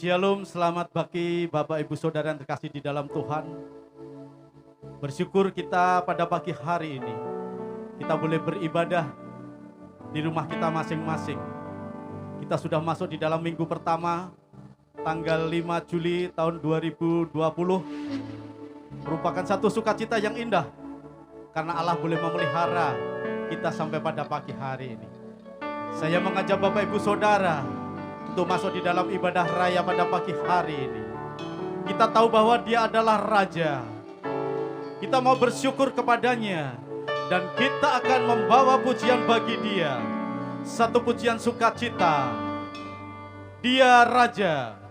Shalom, selamat pagi Bapak Ibu Saudara yang terkasih di dalam Tuhan. Bersyukur kita pada pagi hari ini kita boleh beribadah di rumah kita masing-masing. Kita sudah masuk di dalam minggu pertama tanggal 5 Juli tahun 2020. Merupakan satu sukacita yang indah karena Allah boleh memelihara kita sampai pada pagi hari ini. Saya mengajak Bapak Ibu Saudara untuk masuk di dalam ibadah raya pada pagi hari ini. Kita tahu bahwa Dia adalah Raja. Kita mau bersyukur kepadanya dan kita akan membawa pujian bagi Dia. Satu pujian sukacita. Dia Raja.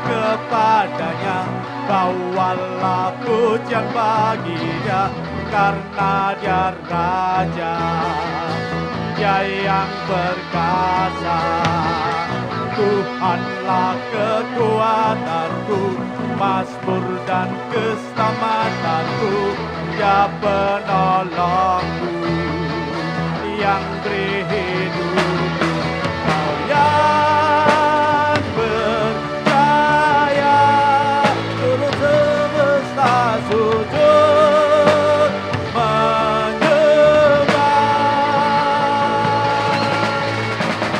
Kepadanya bawalah pujian baginya karena Dia Raja, Dia yang perkasa. Tuhanlah kekuatanku, mazmur dan keselamatanku, Dia penolongku yang beri hidupku. Kau yang percaya turut semesta sujud menyembah.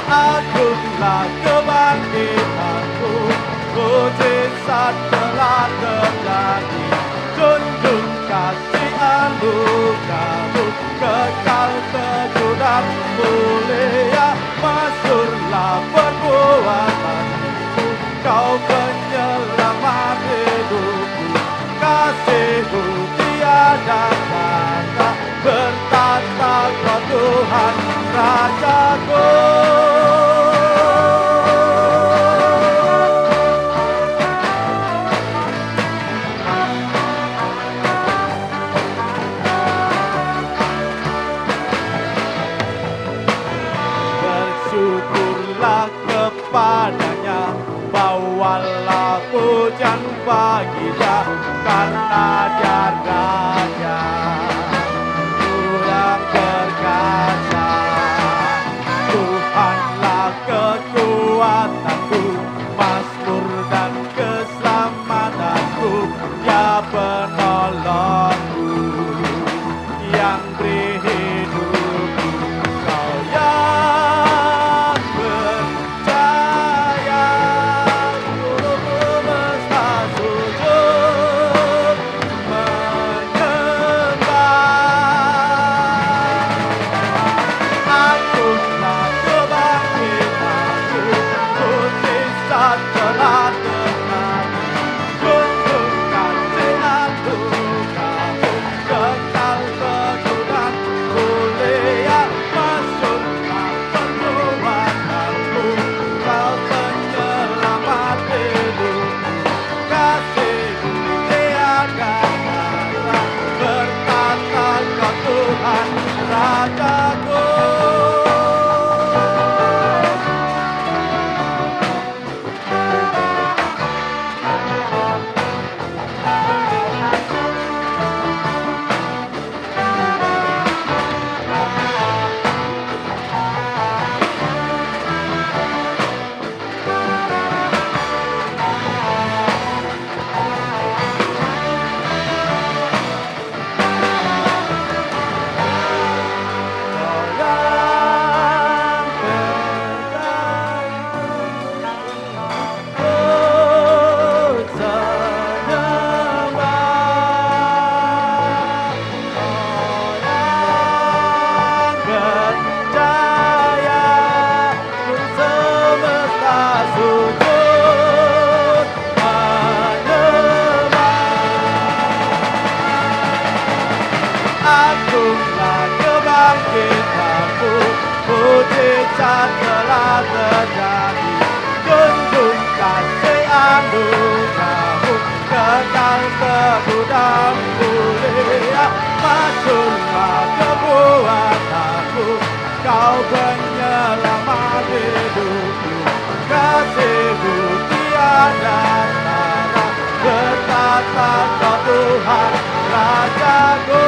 Agunglah kebangkitanku, mujizat telah terjadi. Junjung kasih anugerahmu, kekal teguh dan mulia. Masyhurlah perbuatanmu, Kau penyelamat hidupku. Kasih-Mu tiada tanda, bertata Kau Tuhan Rajaku. Bersyukurlah kepadanya, bawalah pujian bagi-Nya karena Dia Raja, yang perkasa. Tuhanlah kekuatanku, mazmur dan keselamatanku, Dia penolongku yang beri hidupku. Kau yang percaya turut semesta sujud menyembah. Agunglah kebangkitanmu, mujizat telah terjadi. Junjung kasih anugerahmu, kekal teguh dan mulia. Masyhurlah perbuatanmu, Kau penyelamat hidupku. Kasih-Mu tiada tanda, bertata Kau Tuhan Rajaku. Agunglah kebangkitanmu, mujizat telah terjadi. Junjung kasih anugerahmu, kekal teguh dan mulia. penyelamat hidupku, kasih-Mu tiada tara, berkata Kau Tuhan Rajaku.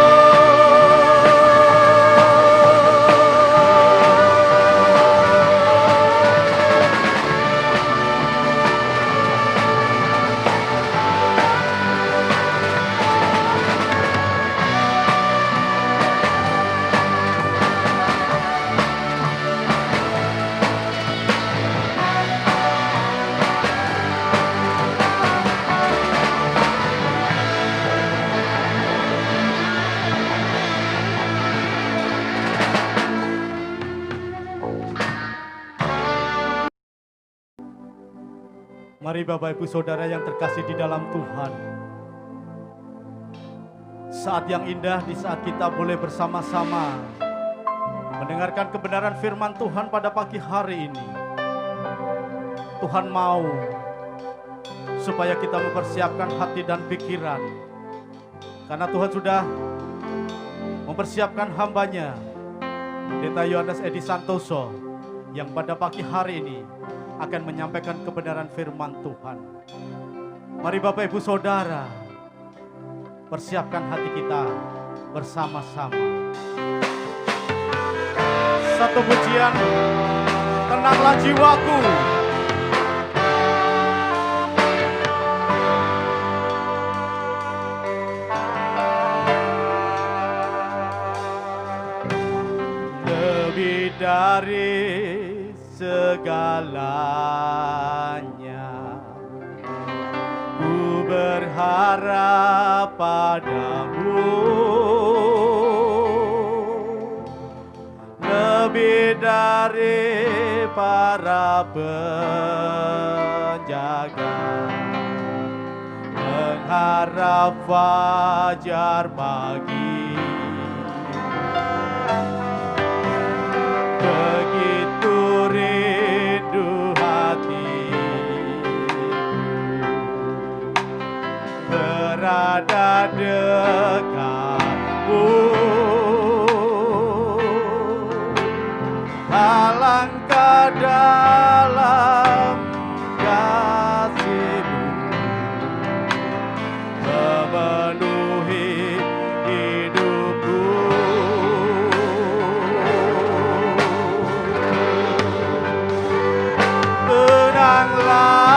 Mari Bapak Ibu Saudara yang terkasih di dalam Tuhan, saat yang indah di saat kita boleh bersama-sama mendengarkan kebenaran firman Tuhan pada pagi hari ini. Tuhan mau supaya kita mempersiapkan hati dan pikiran, karena Tuhan sudah mempersiapkan hamba-Nya, Pendeta Yohanes Edi Santoso, yang pada pagi hari ini akan menyampaikan kebenaran firman Tuhan. Mari Bapak Ibu Saudara, persiapkan hati kita bersama-sama. Satu pujian, tenanglah jiwaku. Lebih dari segalanya, ku berharap padamu, lebih dari para penjaga, mengharap fajar pagi. Berada dekatmu, alangkah dalam kasih-Mu memenuhi hidupku. Tenanglah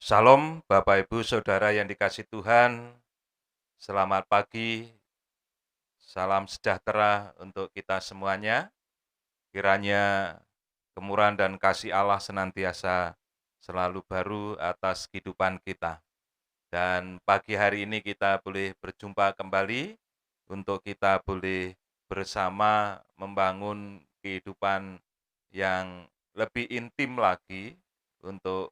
Salam Bapak Ibu Saudara yang dikasihi Tuhan, selamat pagi, salam sejahtera untuk kita semuanya. Kiranya kemurahan dan kasih Allah senantiasa selalu baru atas kehidupan kita. Dan pagi hari ini kita boleh berjumpa kembali untuk kita boleh bersama membangun kehidupan yang lebih intim lagi untuk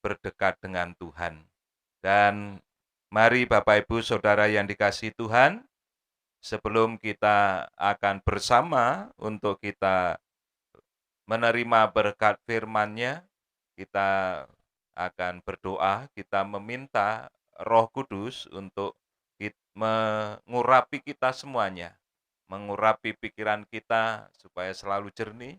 berdekat dengan Tuhan. Dan mari Bapak Ibu Saudara yang dikasihi Tuhan, sebelum kita akan bersama untuk kita menerima berkat firman-Nya, kita akan berdoa, kita meminta Roh Kudus untuk mengurapi kita semuanya, mengurapi pikiran kita supaya selalu jernih,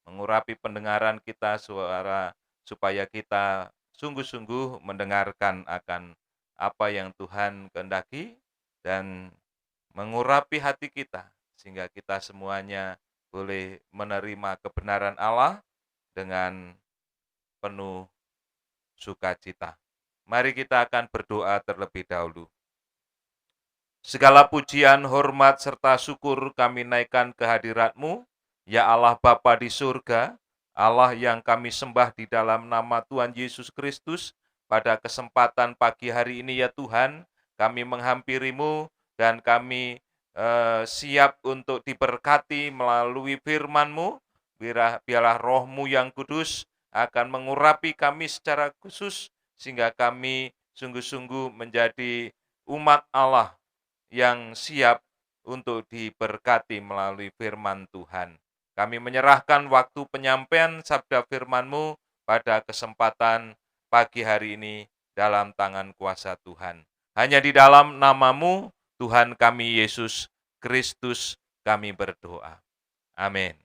mengurapi pendengaran kita supaya kita sungguh-sungguh mendengarkan akan apa yang Tuhan kehendaki dan mengurapi hati kita sehingga kita semuanya boleh menerima kebenaran Allah dengan penuh sukacita. Mari kita akan berdoa terlebih dahulu. Segala pujian, hormat, serta syukur kami naikkan ke hadirat-Mu, ya Allah Bapa di surga, Allah yang kami sembah di dalam nama Tuhan Yesus Kristus. Pada kesempatan pagi hari ini ya Tuhan, kami menghampiri-Mu dan kami siap untuk diberkati melalui firman-Mu. Biarlah Roh-Mu yang kudus akan mengurapi kami secara khusus, sehingga kami sungguh-sungguh menjadi umat Allah yang siap untuk diberkati melalui firman Tuhan. Kami menyerahkan waktu penyampaian sabda firman-Mu pada kesempatan pagi hari ini dalam tangan kuasa Tuhan. Hanya di dalam nama-Mu, Tuhan kami Yesus Kristus, kami berdoa. Amin.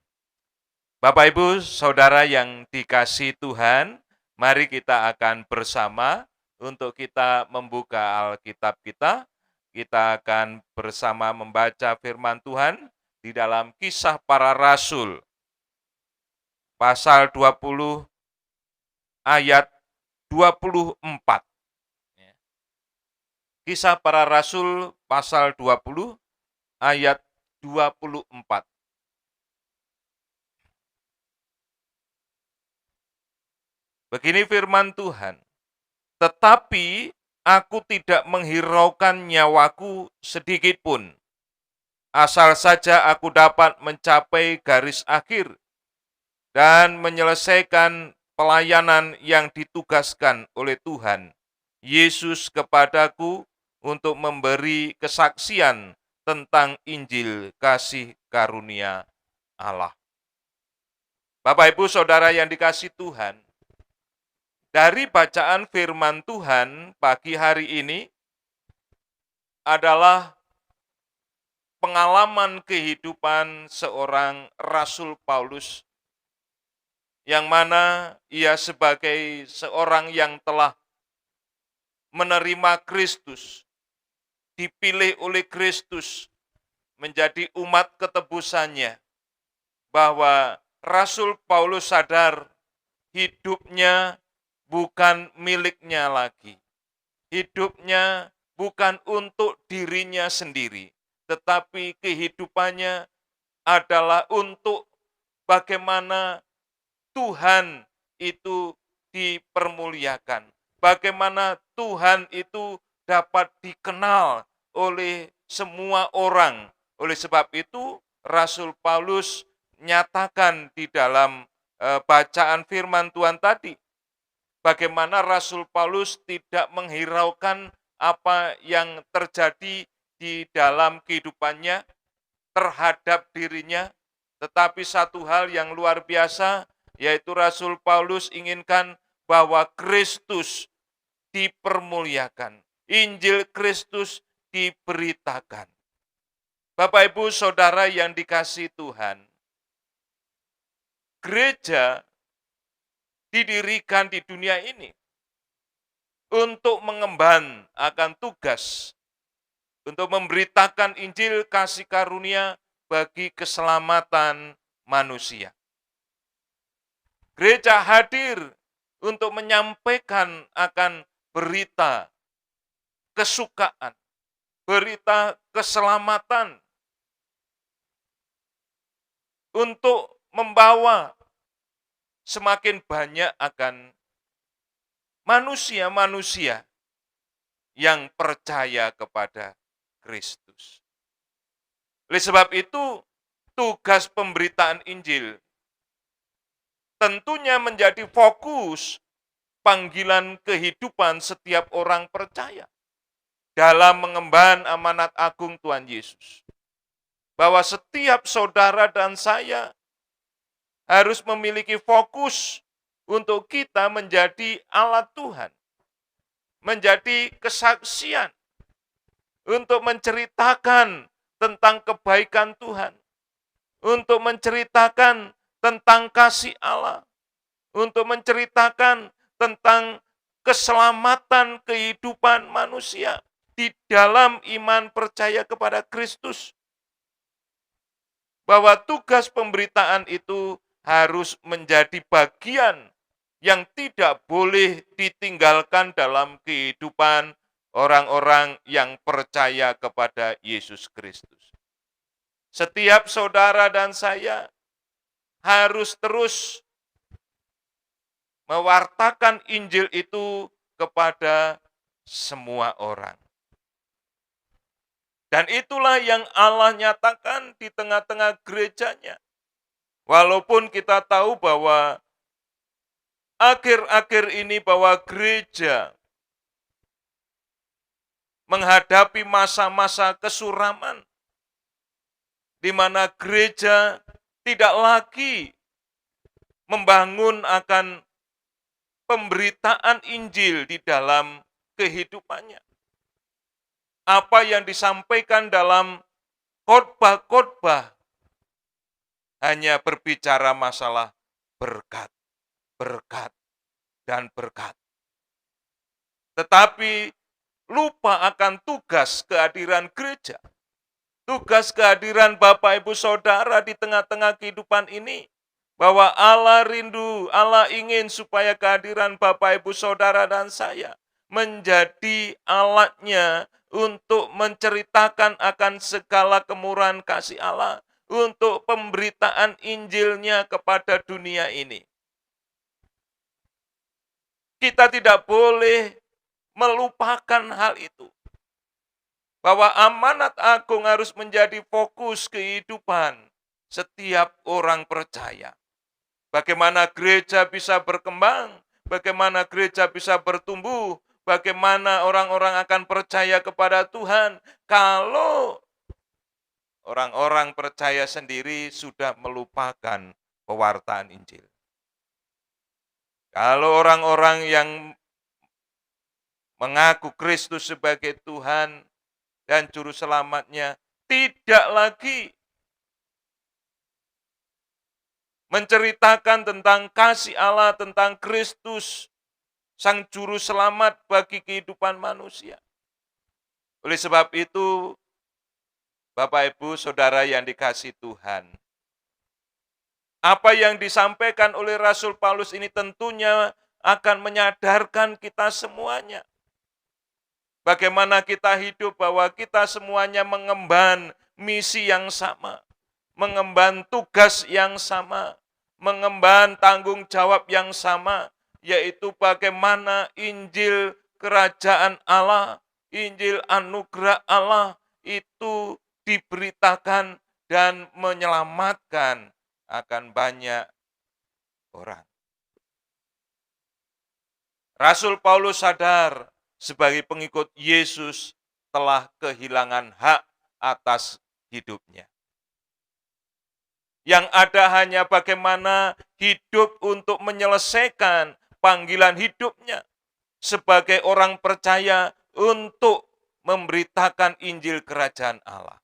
Bapak Ibu Saudara yang dikasihi Tuhan, mari kita akan bersama untuk kita membuka Alkitab kita. Kita akan bersama membaca firman Tuhan di dalam Kisah Para Rasul, pasal 20 ayat 24. Kisah Para Rasul, pasal 20 ayat 24. Begini firman Tuhan, tetapi aku tidak menghiraukan nyawaku sedikit pun, asal saja aku dapat mencapai garis akhir dan menyelesaikan pelayanan yang ditugaskan oleh Tuhan Yesus kepadaku untuk memberi kesaksian tentang Injil kasih karunia Allah. Bapak Ibu Saudara yang dikasihi Tuhan, dari bacaan firman Tuhan pagi hari ini adalah pengalaman kehidupan seorang Rasul Paulus, yang mana ia sebagai seorang yang telah menerima Kristus, dipilih oleh Kristus menjadi umat ketebusannya, bahwa Rasul Paulus sadar hidupnya bukan miliknya lagi. Hidupnya bukan untuk dirinya sendiri, tetapi kehidupannya adalah untuk bagaimana Tuhan itu dipermuliakan. Bagaimana Tuhan itu dapat dikenal oleh semua orang. Oleh sebab itu, Rasul Paulus nyatakan di dalam bacaan firman Tuhan tadi, bagaimana Rasul Paulus tidak menghiraukan apa yang terjadi di dalam kehidupannya terhadap dirinya, tetapi satu hal yang luar biasa, yaitu Rasul Paulus inginkan bahwa Kristus dipermuliakan, Injil Kristus diberitakan. Bapak Ibu Saudara yang dikasihi Tuhan, gereja didirikan di dunia ini untuk mengemban akan tugas untuk memberitakan Injil kasih karunia bagi keselamatan manusia. Gereja hadir untuk menyampaikan akan berita kesukaan, berita keselamatan, untuk membawa semakin banyak akan manusia-manusia yang percaya kepada Kristus. Oleh sebab itu, tugas pemberitaan Injil tentunya menjadi fokus panggilan kehidupan setiap orang percaya dalam mengemban amanat agung Tuhan Yesus. Bahwa setiap saudara dan saya harus memiliki fokus untuk kita menjadi alat Tuhan, menjadi kesaksian, untuk menceritakan tentang kebaikan Tuhan, untuk menceritakan tentang kasih Allah, untuk menceritakan tentang keselamatan kehidupan manusia di dalam iman percaya kepada Kristus. Bahwa tugas pemberitaan itu harus menjadi bagian yang tidak boleh ditinggalkan dalam kehidupan orang-orang yang percaya kepada Yesus Kristus. Setiap saudara dan saya harus terus mewartakan Injil itu kepada semua orang. Dan itulah yang Allah nyatakan di tengah-tengah gerejanya. Walaupun kita tahu bahwa akhir-akhir ini bahwa gereja menghadapi masa-masa kesuraman, di mana gereja tidak lagi membangun akan pemberitaan Injil di dalam kehidupannya. Apa yang disampaikan dalam khotbah-khotbah hanya berbicara masalah berkat, berkat, dan berkat. Tetapi lupa akan tugas kehadiran gereja. Tugas kehadiran Bapak Ibu Saudara di tengah-tengah kehidupan ini. Bahwa Allah rindu, Allah ingin supaya kehadiran Bapak Ibu Saudara dan saya menjadi alatnya untuk menceritakan akan segala kemurahan kasih Allah, untuk pemberitaan Injilnya kepada dunia ini. Kita tidak boleh melupakan hal itu. Bahwa amanat agung harus menjadi fokus kehidupan setiap orang percaya. Bagaimana gereja bisa berkembang, bagaimana gereja bisa bertumbuh, bagaimana orang-orang akan percaya kepada Tuhan kalau orang-orang percaya sendiri sudah melupakan pewartaan Injil. Kalau orang-orang yang mengaku Kristus sebagai Tuhan dan Juru Selamatnya tidak lagi menceritakan tentang kasih Allah, tentang Kristus, Sang Juru Selamat bagi kehidupan manusia. Oleh sebab itu, Bapak Ibu Saudara yang dikasihi Tuhan, apa yang disampaikan oleh Rasul Paulus ini tentunya akan menyadarkan kita semuanya. Bagaimana kita hidup bahwa kita semuanya mengemban misi yang sama, mengemban tugas yang sama, mengemban tanggung jawab yang sama, yaitu bagaimana Injil Kerajaan Allah, Injil anugerah Allah itu diberitakan dan menyelamatkan akan banyak orang. Rasul Paulus sadar sebagai pengikut Yesus telah kehilangan hak atas hidupnya. Yang ada hanya bagaimana hidup untuk menyelesaikan panggilan hidupnya sebagai orang percaya untuk memberitakan Injil Kerajaan Allah.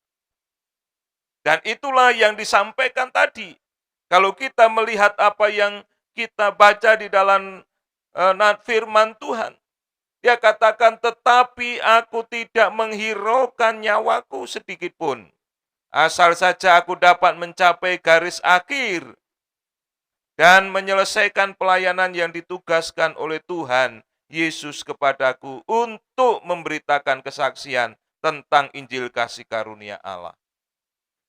Dan itulah yang disampaikan tadi. Kalau kita melihat apa yang kita baca di dalam firman Tuhan, dia katakan, tetapi aku tidak menghiraukan nyawaku sedikit pun. Asal saja aku dapat mencapai garis akhir dan menyelesaikan pelayanan yang ditugaskan oleh Tuhan Yesus kepadaku untuk memberitakan kesaksian tentang Injil kasih karunia Allah.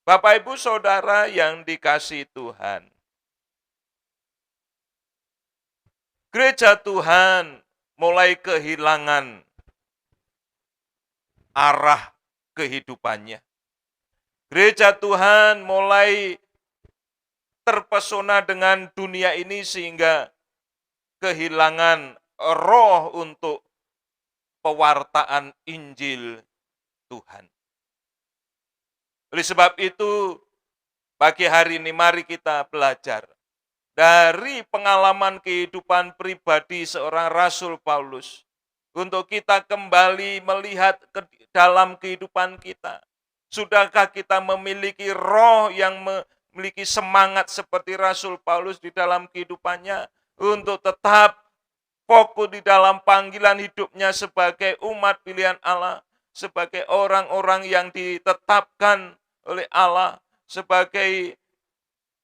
Bapak, Ibu, Saudara yang dikasihi Tuhan, gereja Tuhan mulai kehilangan arah kehidupannya. Gereja Tuhan mulai terpesona dengan dunia ini sehingga kehilangan roh untuk pewartaan Injil Tuhan. Oleh sebab itu, pagi hari ini mari kita belajar dari pengalaman kehidupan pribadi seorang Rasul Paulus untuk kita kembali melihat ke dalam kehidupan kita. Sudahkah kita memiliki roh yang memiliki semangat seperti Rasul Paulus di dalam kehidupannya untuk tetap fokus di dalam panggilan hidupnya sebagai umat pilihan Allah, sebagai orang-orang yang ditetapkan oleh Allah, sebagai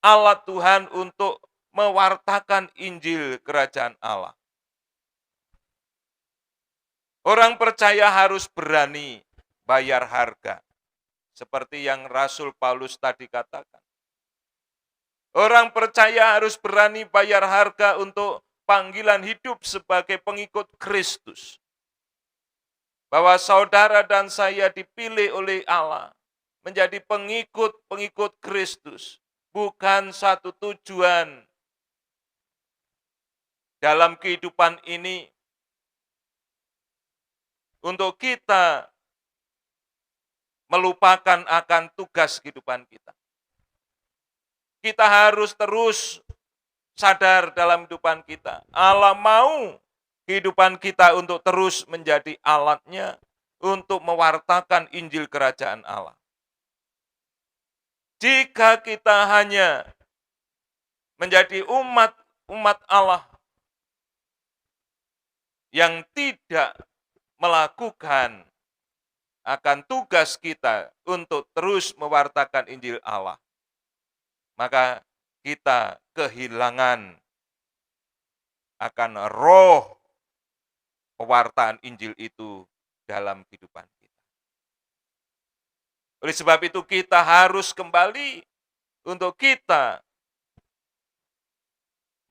alat Tuhan untuk mewartakan Injil Kerajaan Allah. Orang percaya harus berani bayar harga, seperti yang Rasul Paulus tadi katakan. Orang percaya harus berani bayar harga untuk panggilan hidup sebagai pengikut Kristus. Bahwa saudara dan saya dipilih oleh Allah menjadi pengikut Kristus, bukan satu tujuan dalam kehidupan ini untuk kita melupakan akan tugas kehidupan kita. Kita harus terus sadar dalam kehidupan kita. Allah mau kehidupan kita untuk terus menjadi alatnya untuk mewartakan Injil Kerajaan Allah. Jika kita hanya menjadi umat Allah yang tidak melakukan akan tugas kita untuk terus mewartakan Injil Allah, maka kita kehilangan akan roh pewartaan Injil itu dalam kehidupan kita. Oleh sebab itu kita harus kembali untuk kita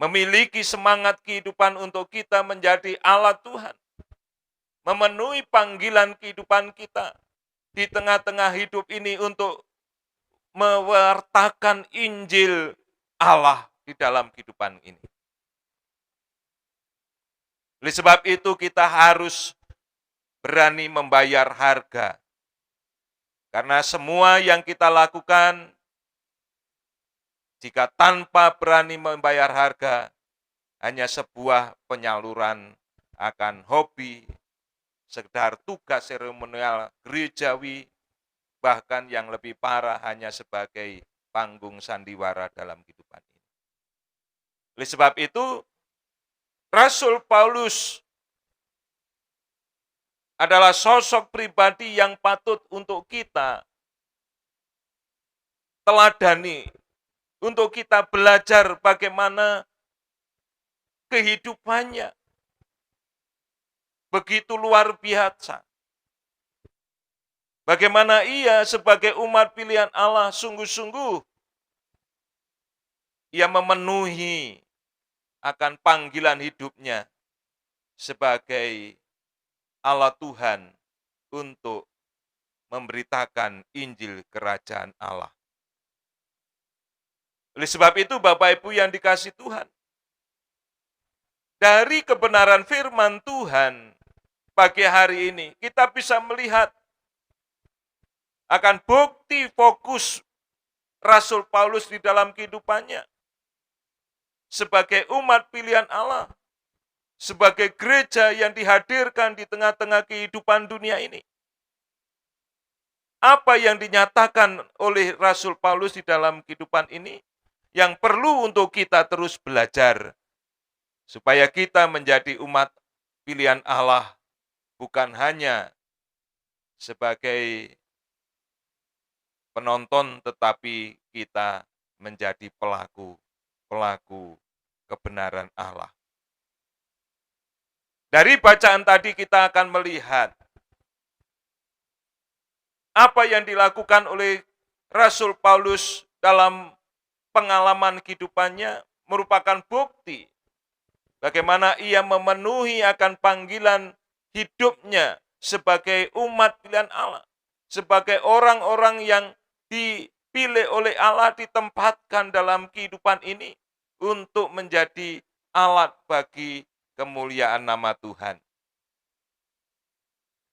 memiliki semangat kehidupan untuk kita menjadi alat Tuhan. Memenuhi panggilan kehidupan kita di tengah-tengah hidup ini untuk mewartakan Injil Allah di dalam kehidupan ini. Oleh sebab itu kita harus berani membayar harga. Karena semua yang kita lakukan, jika tanpa berani membayar harga, hanya sebuah penyaluran akan hobi, sekedar tugas seremonial gerejawi, bahkan yang lebih parah hanya sebagai panggung sandiwara dalam kehidupan ini. Oleh sebab itu, Rasul Paulus adalah sosok pribadi yang patut untuk kita teladani, untuk kita belajar bagaimana kehidupannya begitu luar biasa. Bagaimana ia sebagai umat pilihan Allah sungguh-sungguh ia memenuhi akan panggilan hidupnya sebagai alat Tuhan untuk memberitakan Injil Kerajaan Allah. Oleh sebab itu Bapak Ibu yang dikasihi Tuhan, dari kebenaran firman Tuhan pagi hari ini kita bisa melihat akan bukti fokus Rasul Paulus di dalam kehidupannya sebagai umat pilihan Allah, sebagai gereja yang dihadirkan di tengah-tengah kehidupan dunia ini. Apa yang dinyatakan oleh Rasul Paulus di dalam kehidupan ini yang perlu untuk kita terus belajar supaya kita menjadi umat pilihan Allah, bukan hanya sebagai penonton, tetapi kita menjadi pelaku kebenaran Allah. Dari bacaan tadi kita akan melihat apa yang dilakukan oleh Rasul Paulus dalam pengalaman kehidupannya merupakan bukti bagaimana ia memenuhi akan panggilan hidupnya sebagai umat pilihan Allah, sebagai orang-orang yang dipilih oleh Allah, ditempatkan dalam kehidupan ini untuk menjadi alat bagi kemuliaan nama Tuhan.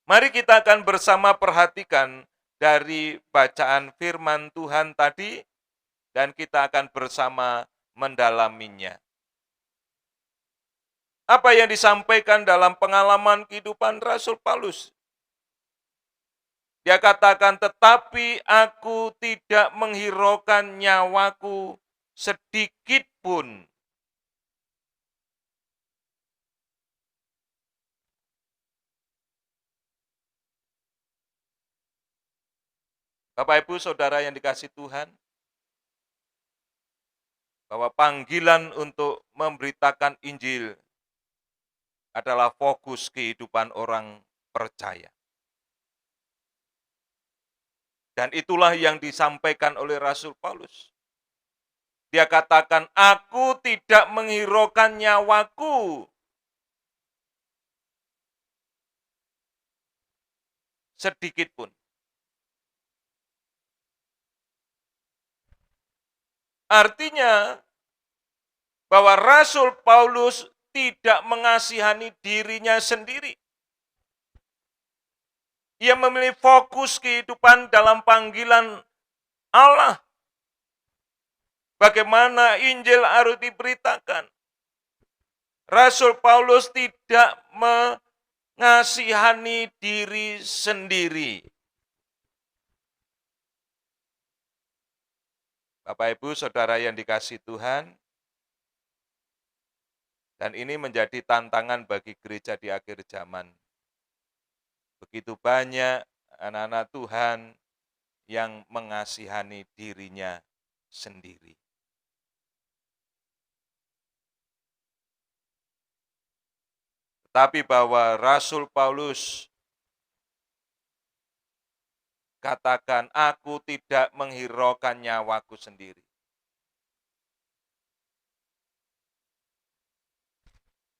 Mari kita akan bersama perhatikan dari bacaan firman Tuhan tadi, dan kita akan bersama mendalaminya. Apa yang disampaikan dalam pengalaman kehidupan Rasul Paulus? Dia katakan, tetapi aku tidak menghiraukan nyawaku sedikit pun. Bapak Ibu Saudara yang dikasihi Tuhan, bahwa panggilan untuk memberitakan Injil adalah fokus kehidupan orang percaya. Dan itulah yang disampaikan oleh Rasul Paulus. Dia katakan, aku tidak menghiraukan nyawaku sedikit pun. Artinya bahwa Rasul Paulus tidak mengasihani dirinya sendiri. Ia memilih fokus kehidupan dalam panggilan Allah. Bagaimana Injil harus diberitakan. Rasul Paulus tidak mengasihani diri sendiri. Bapak Ibu Saudara yang dikasihi Tuhan, dan ini menjadi tantangan bagi gereja di akhir zaman. Begitu banyak anak-anak Tuhan yang mengasihani dirinya sendiri. Tetapi bahwa Rasul Paulus katakan, aku tidak menghiraukan nyawaku sendiri.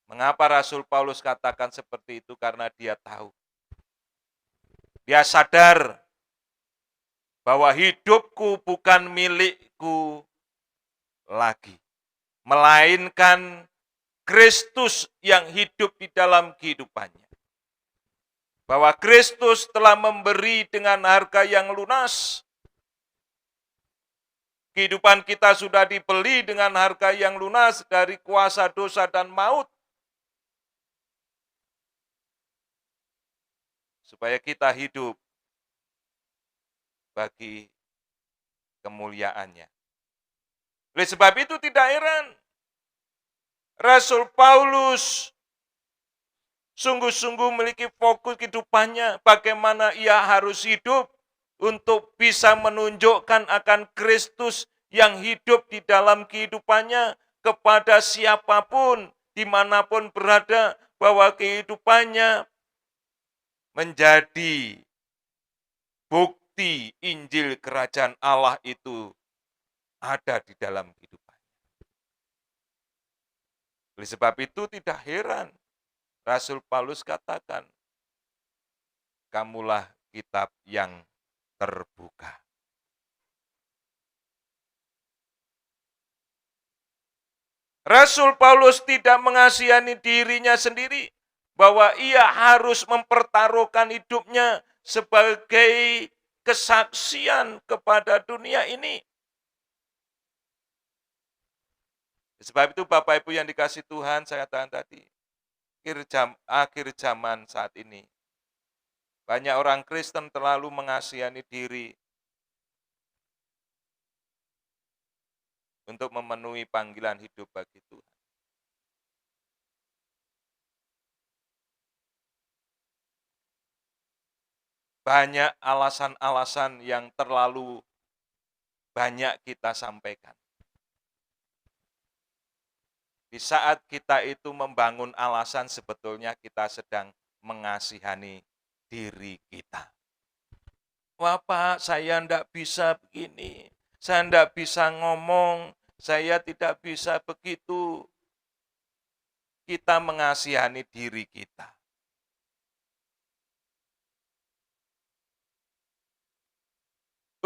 Mengapa Rasul Paulus katakan seperti itu? Karena dia tahu. Dia sadar bahwa hidupku bukan milikku lagi, melainkan Kristus yang hidup di dalam kehidupannya. Bahwa Kristus telah memberi dengan harga yang lunas. Kehidupan kita sudah dibeli dengan harga yang lunas dari kuasa dosa dan maut. Supaya kita hidup bagi kemuliaannya. Oleh sebab itu tidak heran Rasul Paulus sungguh-sungguh memiliki fokus kehidupannya, bagaimana ia harus hidup untuk bisa menunjukkan akan Kristus yang hidup di dalam kehidupannya kepada siapapun, dimanapun berada, bahwa kehidupannya menjadi bukti Injil Kerajaan Allah itu ada di dalam kehidupan. Oleh sebab itu tidak heran Rasul Paulus katakan, kamulah kitab yang terbuka. Rasul Paulus tidak mengasihani dirinya sendiri, bahwa ia harus mempertaruhkan hidupnya sebagai kesaksian kepada dunia ini. Sebab itu Bapak Ibu yang dikasihi Tuhan, saya katakan tadi, akhir zaman saat ini, banyak orang Kristen terlalu mengasihani diri untuk memenuhi panggilan hidup bagi Tuhan. Banyak alasan-alasan yang terlalu banyak kita sampaikan. Di saat kita itu membangun alasan, sebetulnya kita sedang mengasihani diri kita. Wah Pak, saya enggak bisa begini, saya enggak bisa ngomong, saya tidak bisa begitu. Kita mengasihani diri kita.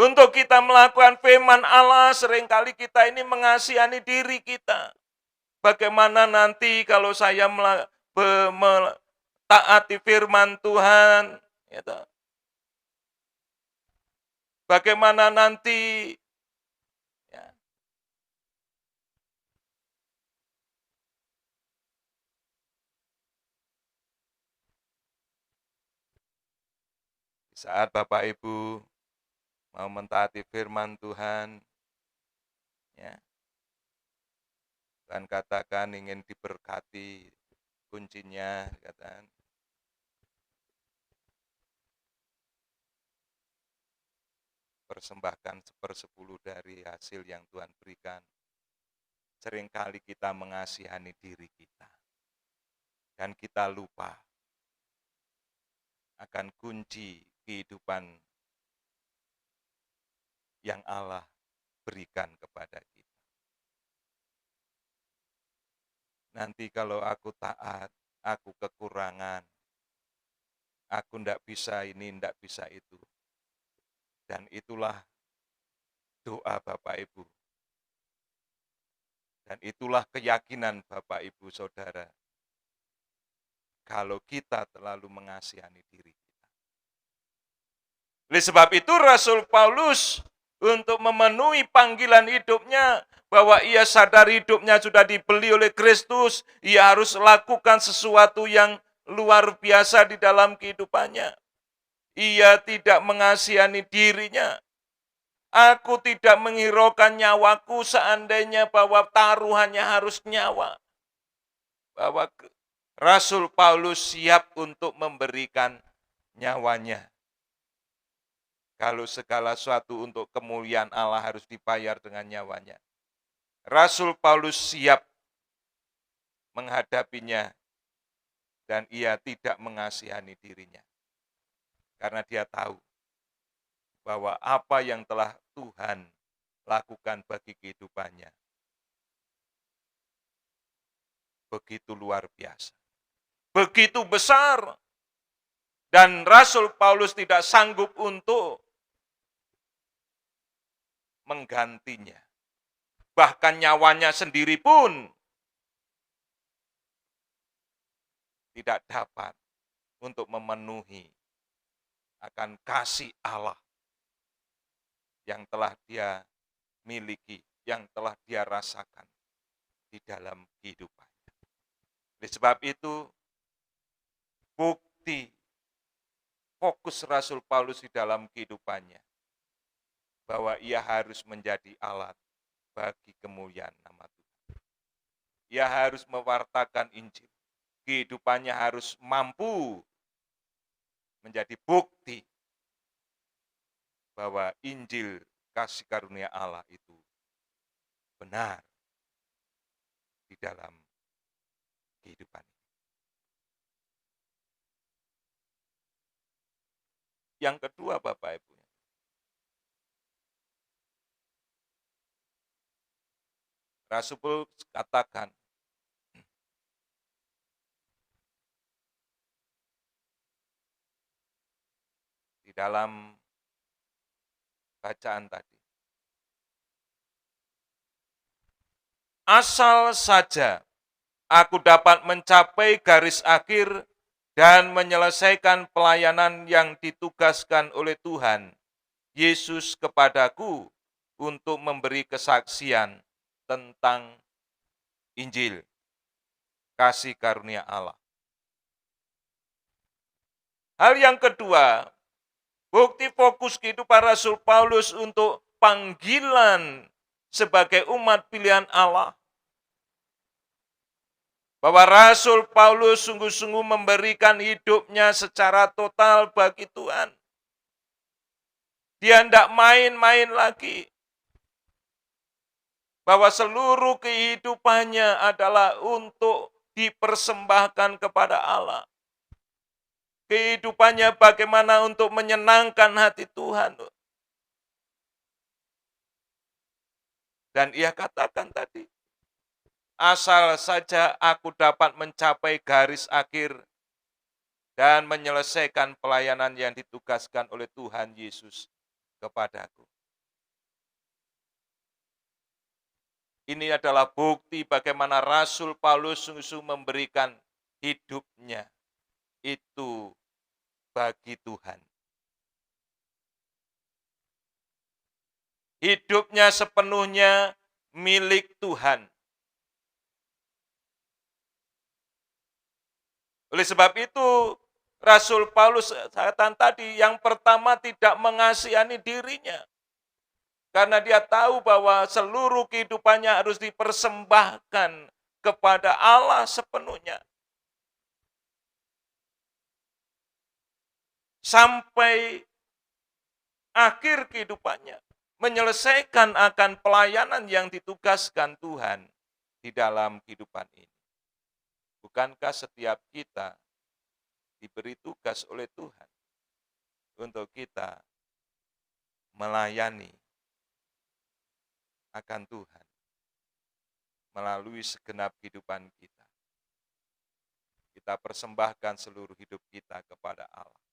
Untuk kita melakukan firman Allah, seringkali kita ini mengasihani diri kita. Bagaimana nanti kalau saya taati firman Tuhan, gitu. Bagaimana nanti, ya. Saat Bapak Ibu mau mentaati firman Tuhan, ya, Tuhan katakan ingin diberkati, kuncinya katakan persembahkan 1/10 dari hasil yang Tuhan berikan. Seringkali kita mengasihani diri kita. Dan kita lupa akan kunci kehidupan yang Allah berikan kepada kita. Nanti kalau aku taat, aku kekurangan, aku ndak bisa ini, ndak bisa itu. Dan itulah doa Bapak Ibu. Dan itulah keyakinan Bapak Ibu Saudara. Kalau kita terlalu mengasihani diri kita. Oleh sebab itu Rasul Paulus untuk memenuhi panggilan hidupnya, bahwa ia sadar hidupnya sudah dibeli oleh Kristus, ia harus lakukan sesuatu yang luar biasa di dalam kehidupannya. Ia tidak mengasihani dirinya. Aku tidak menghiraukan nyawaku seandainya bahwa taruhannya harus nyawa. Bahwa Rasul Paulus siap untuk memberikan nyawanya. Kalau segala sesuatu untuk kemuliaan Allah harus dibayar dengan nyawanya. Rasul Paulus siap menghadapinya dan ia tidak mengasihani dirinya. Karena dia tahu bahwa apa yang telah Tuhan lakukan bagi kehidupannya begitu luar biasa. Begitu besar. Dan Rasul Paulus tidak sanggup untuk menggantinya. Bahkan nyawanya sendiri pun tidak dapat untuk memenuhi akan kasih Allah yang telah dia miliki, yang telah dia rasakan di dalam kehidupannya. Oleh sebab itu, bukti fokus Rasul Paulus di dalam kehidupannya, bahwa ia harus menjadi alat bagi kemuliaan nama Tuhan. Ia harus mewartakan Injil. Kehidupannya harus mampu menjadi bukti bahwa Injil kasih karunia Allah itu benar di dalam kehidupan ini. Yang kedua, Bapak Ibu, Rasul Paulus katakan, di dalam bacaan tadi, asal saja aku dapat mencapai garis akhir dan menyelesaikan pelayanan yang ditugaskan oleh Tuhan Yesus kepadaku untuk memberi kesaksian tentang Injil, kasih karunia Allah. Hal yang kedua, bukti fokus kehidupan Rasul Paulus untuk panggilan sebagai umat pilihan Allah. Bahwa Rasul Paulus sungguh-sungguh memberikan hidupnya secara total bagi Tuhan. Dia tidak main-main lagi. bahwa seluruh kehidupannya adalah untuk dipersembahkan kepada Allah. Kehidupannya bagaimana untuk menyenangkan hati Tuhan. Dan ia katakan tadi, asal saja aku dapat mencapai garis akhir dan menyelesaikan pelayanan yang ditugaskan oleh Tuhan Yesus kepadaku. Ini adalah bukti bagaimana Rasul Paulus sungguh-sungguh memberikan hidupnya itu bagi Tuhan. Hidupnya sepenuhnya milik Tuhan. Oleh sebab itu, Rasul Paulus katakan tadi, yang pertama tidak mengasihani dirinya. Karena dia tahu bahwa seluruh kehidupannya harus dipersembahkan kepada Allah sepenuhnya. Sampai akhir kehidupannya. Menyelesaikan akan pelayanan yang ditugaskan Tuhan di dalam kehidupan ini. Bukankah setiap kita diberi tugas oleh Tuhan untuk kita melayani akan Tuhan melalui segenap kehidupan kita. Kita persembahkan seluruh hidup kita kepada Allah.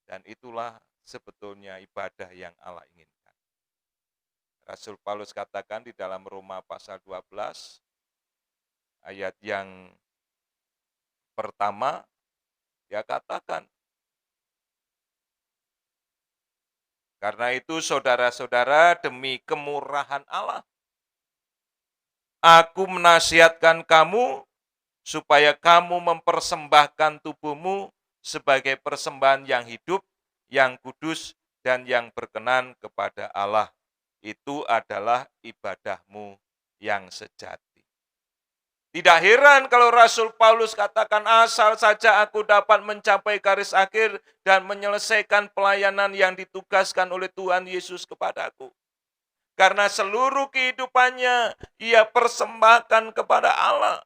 Dan itulah sebetulnya ibadah yang Allah inginkan. Rasul Paulus katakan di dalam Roma pasal 12, ayat yang pertama, dia katakan, karena itu saudara-saudara, demi kemurahan Allah, aku menasihatkan kamu supaya kamu mempersembahkan tubuhmu sebagai persembahan yang hidup, yang kudus, dan yang berkenan kepada Allah. Itu adalah ibadahmu yang sejati. Tidak heran kalau Rasul Paulus katakan, asal saja aku dapat mencapai garis akhir dan menyelesaikan pelayanan yang ditugaskan oleh Tuhan Yesus kepadaku. Karena seluruh kehidupannya ia persembahkan kepada Allah.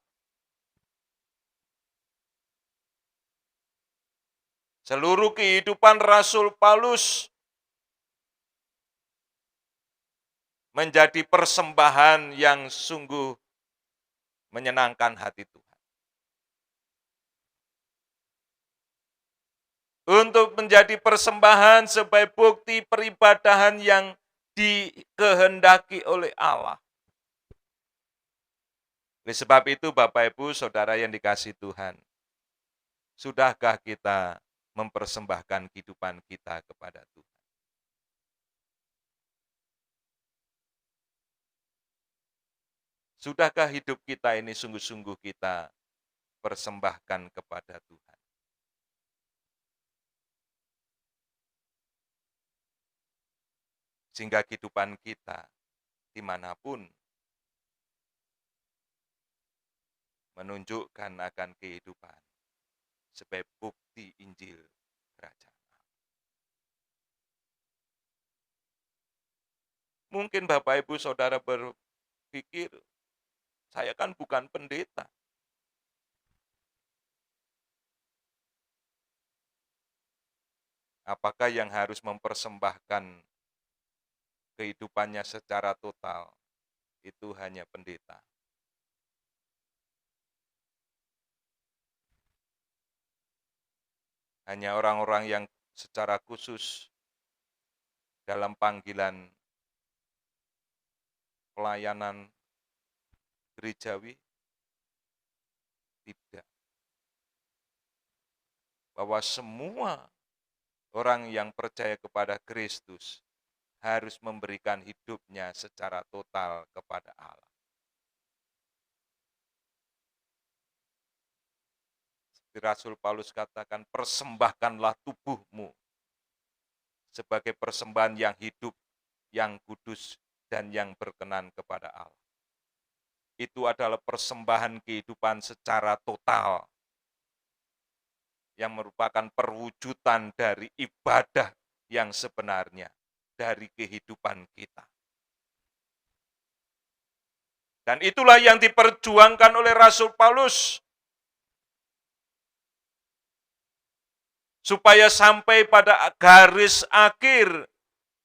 Seluruh kehidupan Rasul Paulus menjadi persembahan yang sungguh menyenangkan hati Tuhan. Untuk menjadi persembahan sebagai bukti peribadahan yang dikehendaki oleh Allah. Oleh sebab itu Bapak Ibu Saudara yang dikasihi Tuhan, sudahkah kita mempersembahkan kehidupan kita kepada Tuhan? Sudahkah hidup kita ini sungguh-sungguh kita persembahkan kepada Tuhan? Sehingga kehidupan kita dimanapun menunjukkan akan kehidupan sebagai bukti Injil Kerajaan Allah. Mungkin Bapak Ibu Saudara berpikir, saya kan bukan pendeta. Apakah yang harus mempersembahkan kehidupannya secara total itu hanya pendeta? Hanya orang-orang yang secara khusus dalam panggilan pelayanan gerejawi? Tidak. Bahwa semua orang yang percaya kepada Kristus harus memberikan hidupnya secara total kepada Allah. Seperti Rasul Paulus katakan, persembahkanlah tubuhmu sebagai persembahan yang hidup, yang kudus, dan yang berkenan kepada Allah. Itu adalah persembahan kehidupan secara total yang merupakan perwujudan dari ibadah yang sebenarnya dari kehidupan kita. Dan itulah yang diperjuangkan oleh Rasul Paulus. Supaya sampai pada garis akhir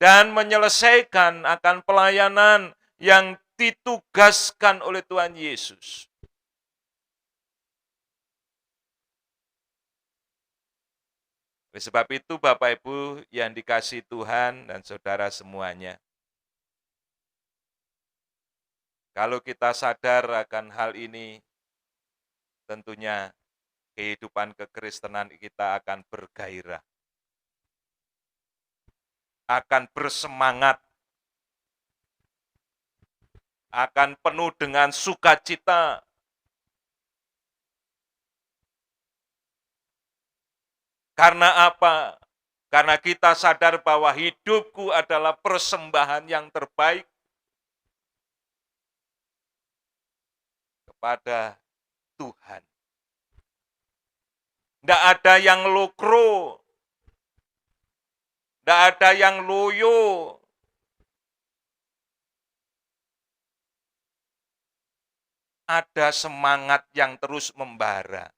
dan menyelesaikan akan pelayanan yang ditugaskan oleh Tuhan Yesus. Oleh sebab itu Bapak Ibu yang dikasihi Tuhan dan saudara semuanya, kalau kita sadar akan hal ini, tentunya kehidupan kekristenan kita akan bergairah, akan bersemangat, akan penuh dengan sukacita. Karena apa? Karena kita sadar bahwa hidupku adalah persembahan yang terbaik kepada Tuhan. Tidak ada yang lokro, tidak ada yang loyo. Ada semangat yang terus membara.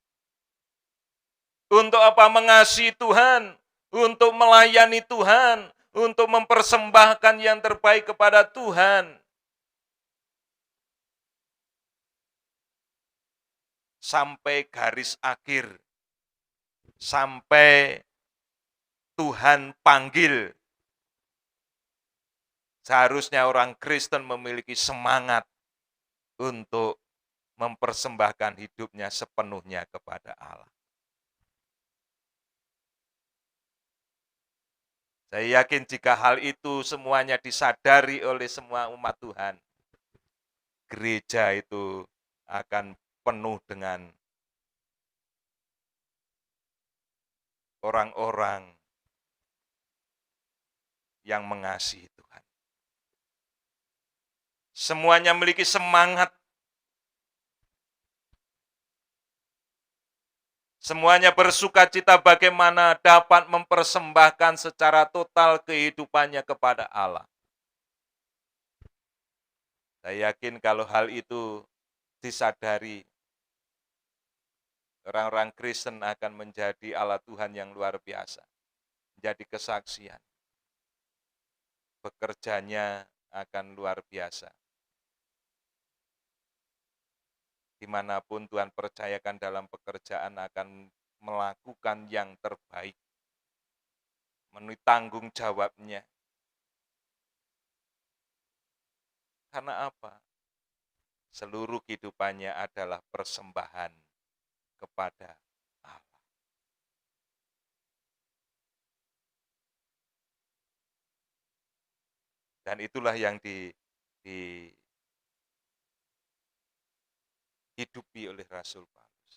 Untuk apa? Mengasihi Tuhan, untuk melayani Tuhan, untuk mempersembahkan yang terbaik kepada Tuhan. Sampai garis akhir, sampai Tuhan panggil. Seharusnya orang Kristen memiliki semangat untuk mempersembahkan hidupnya sepenuhnya kepada Allah. Saya yakin jika hal itu semuanya disadari oleh semua umat Tuhan, gereja itu akan penuh dengan orang-orang yang mengasihi Tuhan. Semuanya memiliki semangat. Semuanya bersukacita bagaimana dapat mempersembahkan secara total kehidupannya kepada Allah. Saya yakin kalau hal itu disadari, orang-orang Kristen akan menjadi Allah Tuhan yang luar biasa. Menjadi kesaksian. Bekerjanya akan luar biasa. Dimanapun Tuhan percayakan dalam pekerjaan akan melakukan yang terbaik. Memenuhi tanggung jawabnya. Karena apa? Seluruh kehidupannya adalah persembahan kepada Allah. Dan itulah yang dihidupi oleh Rasul Paulus.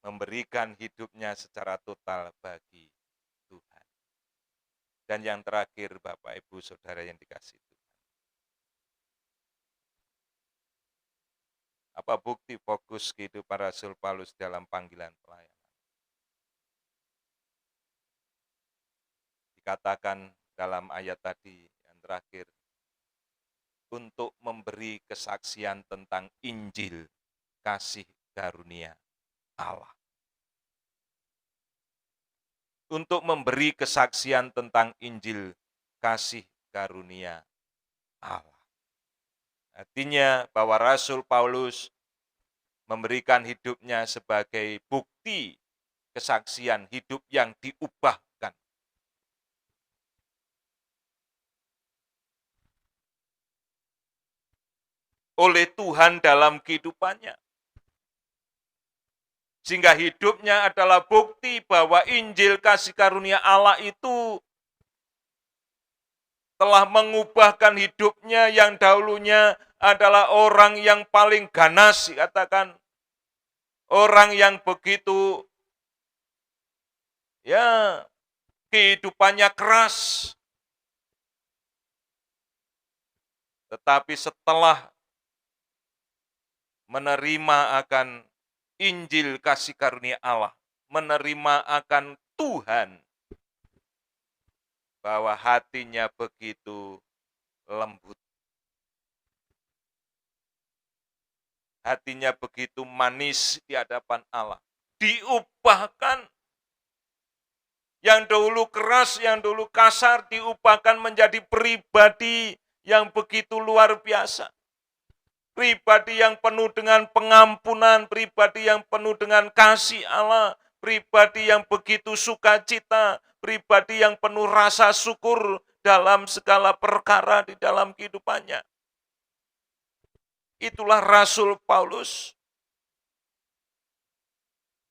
Memberikan hidupnya secara total bagi Tuhan. Dan yang terakhir, Bapak, Ibu, Saudara yang dikasihi Tuhan. Apa bukti fokus kehidupan Rasul Paulus dalam panggilan pelayanan? Dikatakan dalam ayat tadi yang terakhir, untuk memberi kesaksian tentang Injil kasih karunia Allah. Untuk memberi kesaksian tentang Injil kasih karunia Allah. Artinya bahwa Rasul Paulus memberikan hidupnya sebagai bukti kesaksian hidup yang diubahkan. Oleh Tuhan dalam kehidupannya. Sehingga hidupnya adalah bukti bahwa Injil kasih karunia Allah itu telah mengubahkan hidupnya yang dahulunya adalah orang yang paling ganas, katakan. Orang yang begitu, kehidupannya keras. Tetapi setelah menerima akan Injil kasih karunia Allah, menerima akan Tuhan, bahwa hatinya begitu hatinya begitu manis di hadapan Allah. Diubahkan, yang dahulu keras, yang dulu kasar, diubahkan menjadi pribadi yang begitu luar biasa. Pribadi yang penuh dengan pengampunan, pribadi yang penuh dengan kasih Allah, pribadi yang begitu sukacita, pribadi yang penuh rasa syukur dalam segala perkara di dalam kehidupannya. Itulah Rasul Paulus.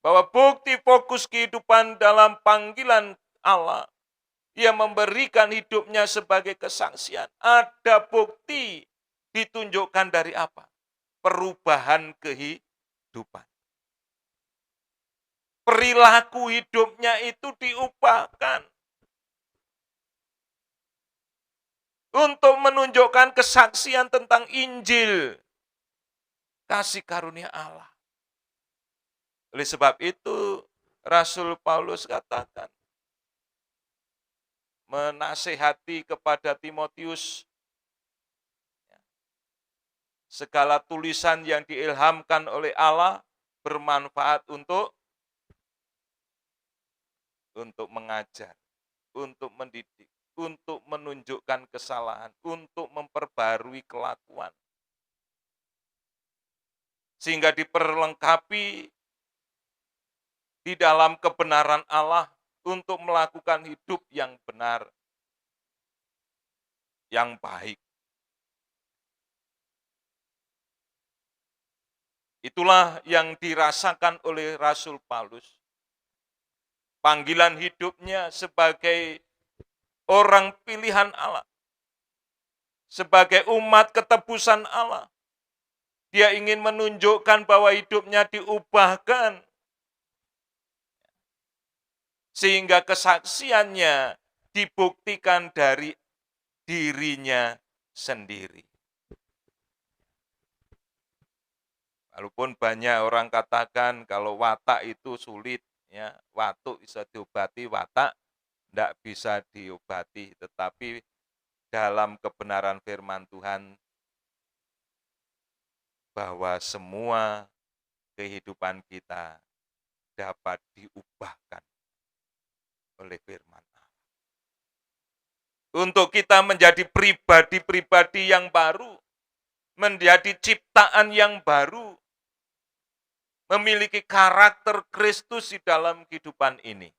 Bahwa bukti fokus kehidupan dalam panggilan Allah, ia memberikan hidupnya sebagai kesaksian. Ada bukti ditunjukkan dari apa? Perubahan kehidupan. Perilaku hidupnya itu diubahkan untuk menunjukkan kesaksian tentang Injil, kasih karunia Allah. Oleh sebab itu, Rasul Paulus katakan, menasehati kepada Timotius, segala tulisan yang diilhamkan oleh Allah bermanfaat untuk mengajar, untuk mendidik, untuk menunjukkan kesalahan, untuk memperbarui kelakuan. Sehingga diperlengkapi di dalam kebenaran Allah untuk melakukan hidup yang benar, yang baik. Itulah yang dirasakan oleh Rasul Paulus. Panggilan hidupnya sebagai orang pilihan Allah, sebagai umat ketebusan Allah. Dia ingin menunjukkan bahwa hidupnya diubahkan, sehingga kesaksiannya dibuktikan dari dirinya sendiri. Walaupun banyak orang katakan kalau watak itu sulit, ya, watuk bisa diobati, watak tidak bisa diobati, tetapi dalam kebenaran firman Tuhan bahwa semua kehidupan kita dapat diubahkan oleh firman Allah. Untuk kita menjadi pribadi-pribadi yang baru, menjadi ciptaan yang baru, memiliki karakter Kristus di dalam kehidupan ini.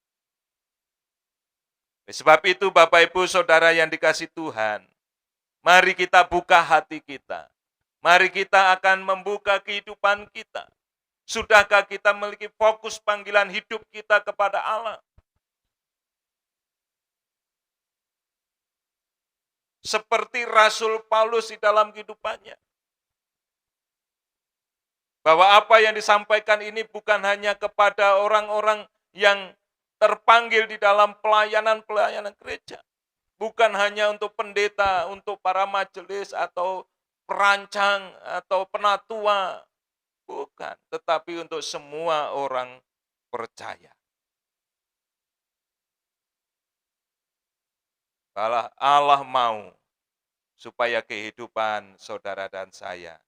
Sebab itu Bapak Ibu Saudara yang dikasihi Tuhan, mari kita buka hati kita. Mari kita akan membuka kehidupan kita. Sudahkah kita memiliki fokus panggilan hidup kita kepada Allah? Seperti Rasul Paulus di dalam kehidupannya. Bahwa apa yang disampaikan ini bukan hanya kepada orang-orang yang terpanggil di dalam pelayanan-pelayanan gereja. Bukan hanya untuk pendeta, untuk para majelis atau perancang atau penatua. Bukan, tetapi untuk semua orang percaya. Kalau Allah mau supaya kehidupan saudara dan saya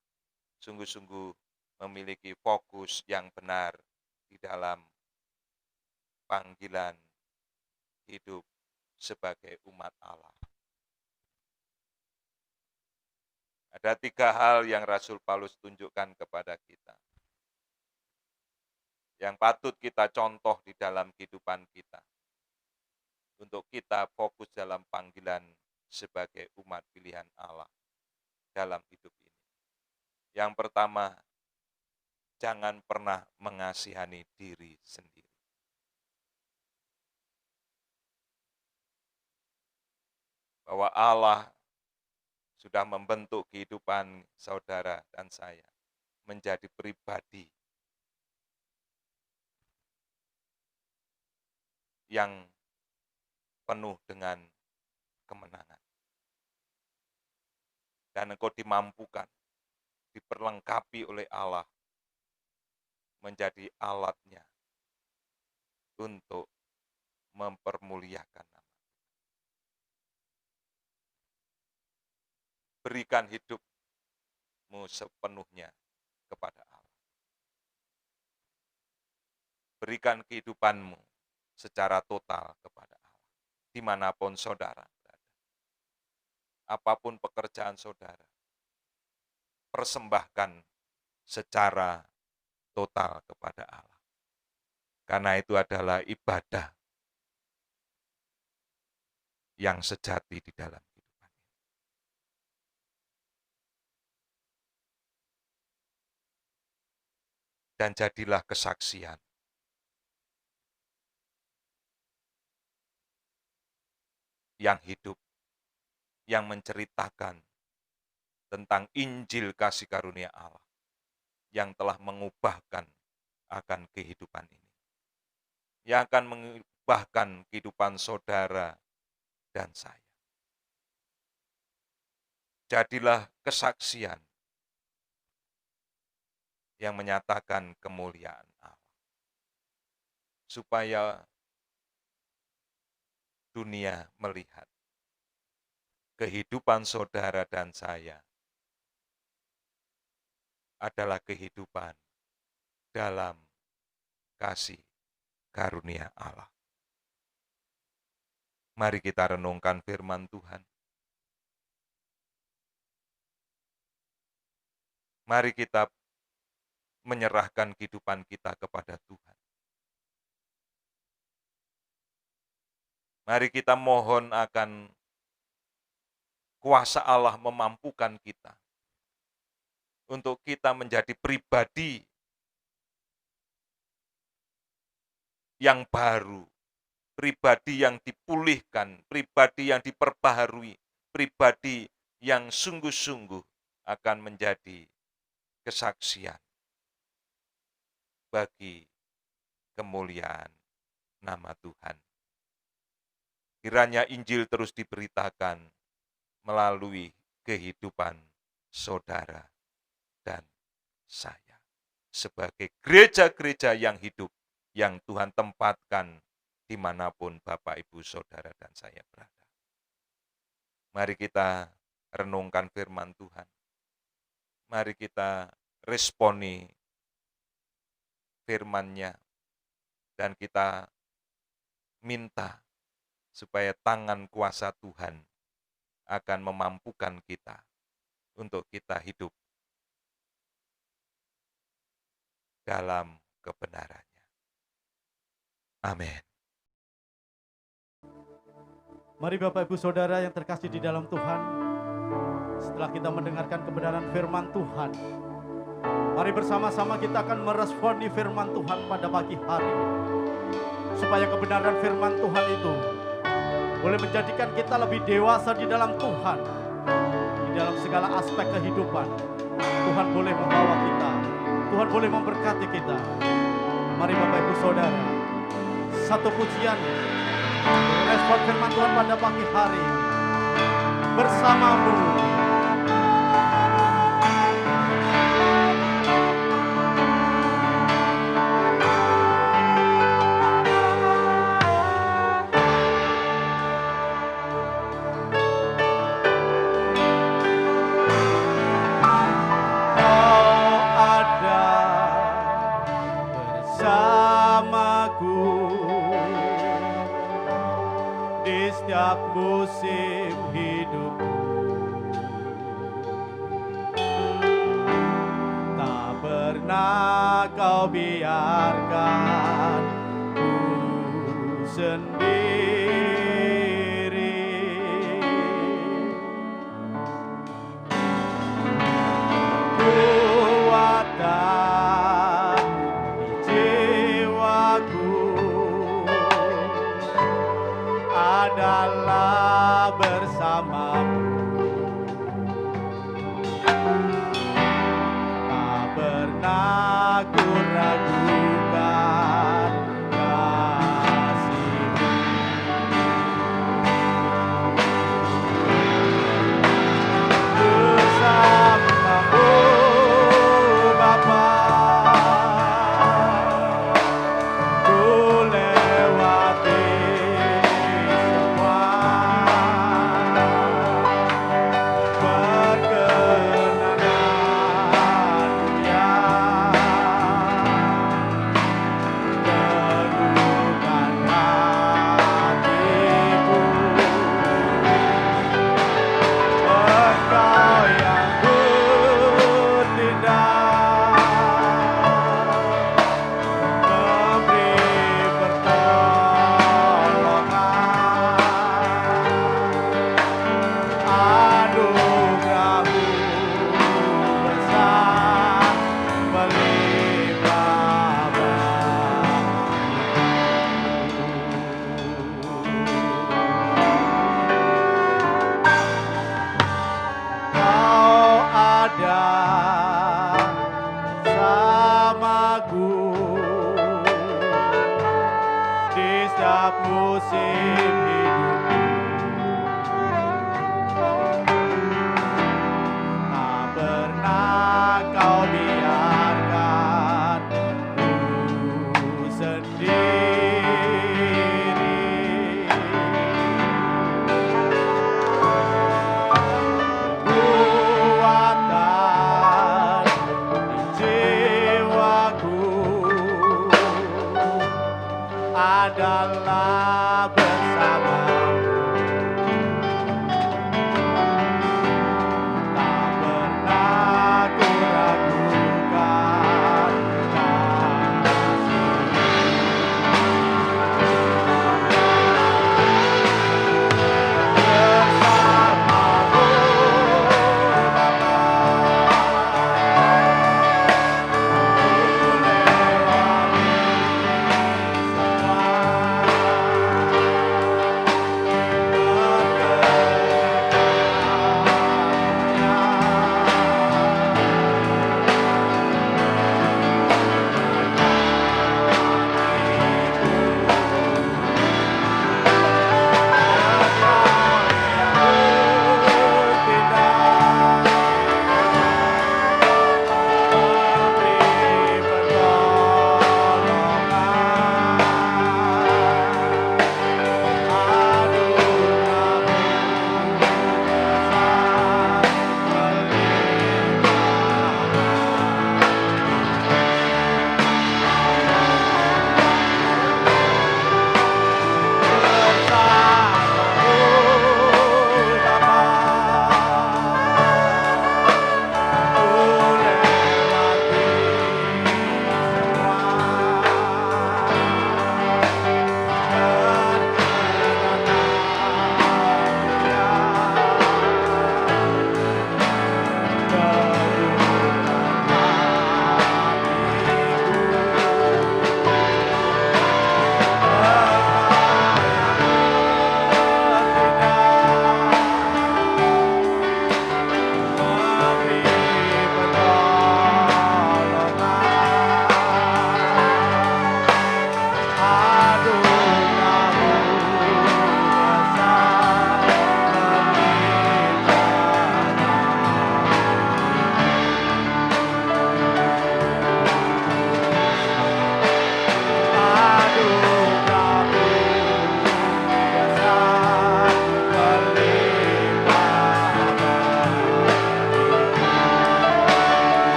sungguh-sungguh memiliki fokus yang benar di dalam panggilan hidup sebagai umat Allah. Ada 3 hal yang Rasul Paulus tunjukkan kepada kita, yang patut kita contoh di dalam kehidupan kita, untuk kita fokus dalam panggilan sebagai umat pilihan Allah dalam hidup ini. Yang pertama, jangan pernah mengasihani diri sendiri. Bahwa Allah sudah membentuk kehidupan saudara dan saya menjadi pribadi yang penuh dengan kemenangan. Dan engkau dimampukan, diperlengkapi oleh Allah menjadi alatnya untuk mempermuliakan nama. Berikan hidupmu sepenuhnya kepada Allah. Berikan kehidupanmu secara total kepada Allah. Dimanapun saudara berada. Apapun pekerjaan saudara, persembahkan secara total kepada Allah. Karena itu adalah ibadah yang sejati di dalam kehidupan ini. Dan jadilah kesaksian yang hidup, yang menceritakan tentang Injil kasih karunia Allah yang telah mengubahkan akan kehidupan ini, yang akan mengubahkan kehidupan saudara dan saya. Jadilah kesaksian yang menyatakan kemuliaan Allah, supaya dunia melihat kehidupan saudara dan saya adalah kehidupan dalam kasih karunia Allah. Mari kita renungkan firman Tuhan. Mari kita menyerahkan kehidupan kita kepada Tuhan. Mari kita mohon akan kuasa Allah memampukan kita untuk kita menjadi pribadi yang baru, pribadi yang dipulihkan, pribadi yang diperbaharui, pribadi yang sungguh-sungguh akan menjadi kesaksian bagi kemuliaan nama Tuhan. Kiranya Injil terus diberitakan melalui kehidupan saudara dan saya sebagai gereja-gereja yang hidup yang Tuhan tempatkan dimanapun Bapak, Ibu, Saudara, dan saya berada. Mari kita renungkan firman Tuhan. Mari kita responi firman-Nya dan kita minta supaya tangan kuasa Tuhan akan memampukan kita untuk kita hidup dalam kebenarannya. Amin. Mari Bapak Ibu Saudara yang terkasih di dalam Tuhan, setelah kita mendengarkan kebenaran firman Tuhan, mari bersama-sama kita akan meresponi firman Tuhan pada pagi hari, supaya kebenaran firman Tuhan itu boleh menjadikan kita lebih dewasa di dalam Tuhan, di dalam segala aspek kehidupan. Tuhan boleh membawa kita, Tuhan boleh memberkati kita. Mari Bapak Ibu Saudara, satu pujian respon firman Tuhan pada pagi hari bersamamu. Musim hidup tak pernah kau biarkan ku sendiri. Kuatan di jiwaku adalah bersamamu. Tak pernah ku ragukan kasih-Mu. ada bersamaku di setiap musim hidupku. Tak pernah kau biarkan ku sendiri. Kuatkan jiwaku adalah bersamamu. Tak pernah ku ragukan bersamamu, Bapa. Ku lewati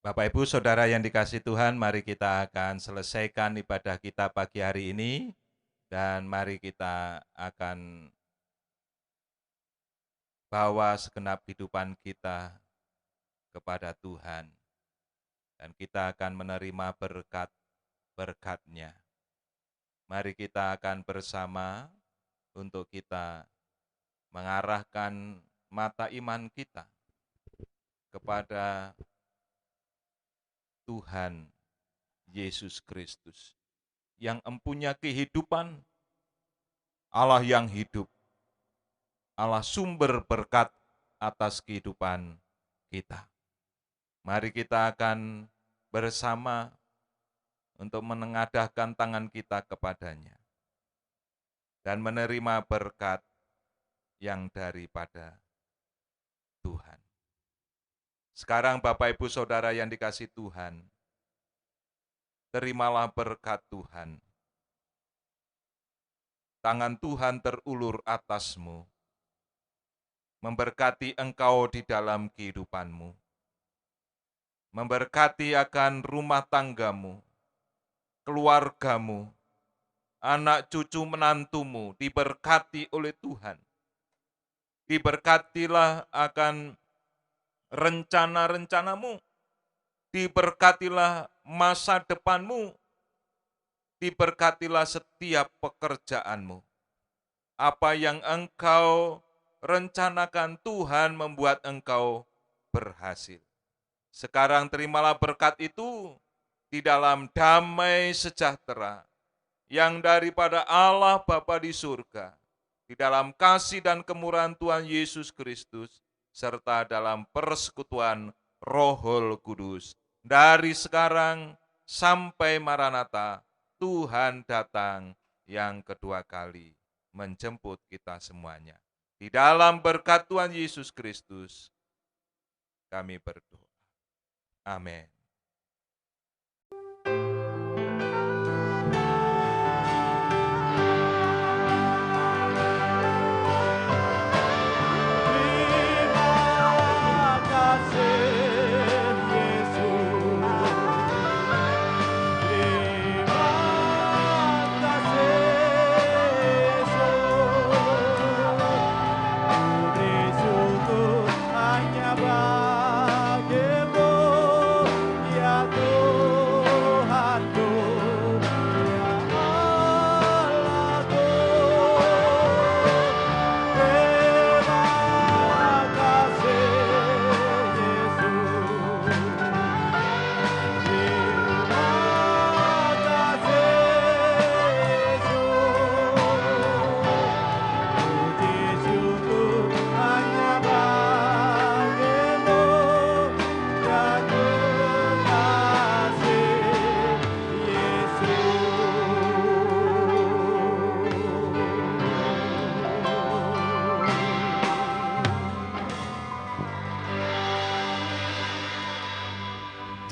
Bapak Ibu Saudara yang dikasihi Tuhan, mari kita akan selesaikan ibadah kita pagi hari ini dan mari kita akan bawa segenap kehidupan kita kepada Tuhan dan kita akan menerima berkat-berkat-Nya. Mari kita akan bersama untuk kita mengarahkan mata iman kita kepada Tuhan Yesus Kristus yang empunya kehidupan, Allah yang hidup, Allah sumber berkat atas kehidupan kita. Mari kita akan bersama untuk menengadahkan tangan kita kepadanya dan menerima berkat yang daripada Tuhan. Sekarang Bapak Ibu Saudara yang dikasihi Tuhan, terimalah berkat Tuhan. Tangan Tuhan terulur atasmu, memberkati engkau di dalam kehidupanmu, memberkati akan rumah tanggamu, keluargamu, anak cucu menantumu diberkati oleh Tuhan. Diberkatilah akan rencana-rencanamu, diberkatilah masa depanmu, diberkatilah setiap pekerjaanmu. Apa yang engkau rencanakan, Tuhan membuat engkau berhasil. Sekarang terimalah berkat itu di dalam damai sejahtera yang daripada Allah Bapa di surga, di dalam kasih dan kemurahan Tuhan Yesus Kristus, serta dalam persekutuan Rohul Kudus, dari sekarang sampai Maranatha, Tuhan datang yang kedua kali menjemput kita semuanya. Di dalam berkat Tuhan Yesus Kristus, kami berdoa. Amin.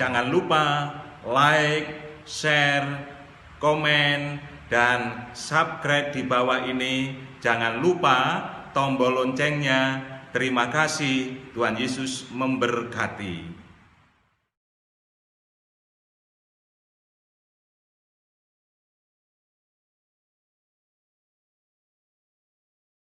Jangan lupa like, share, komen, dan subscribe di bawah ini. Jangan lupa tombol loncengnya. Terima kasih, Tuhan Yesus memberkati.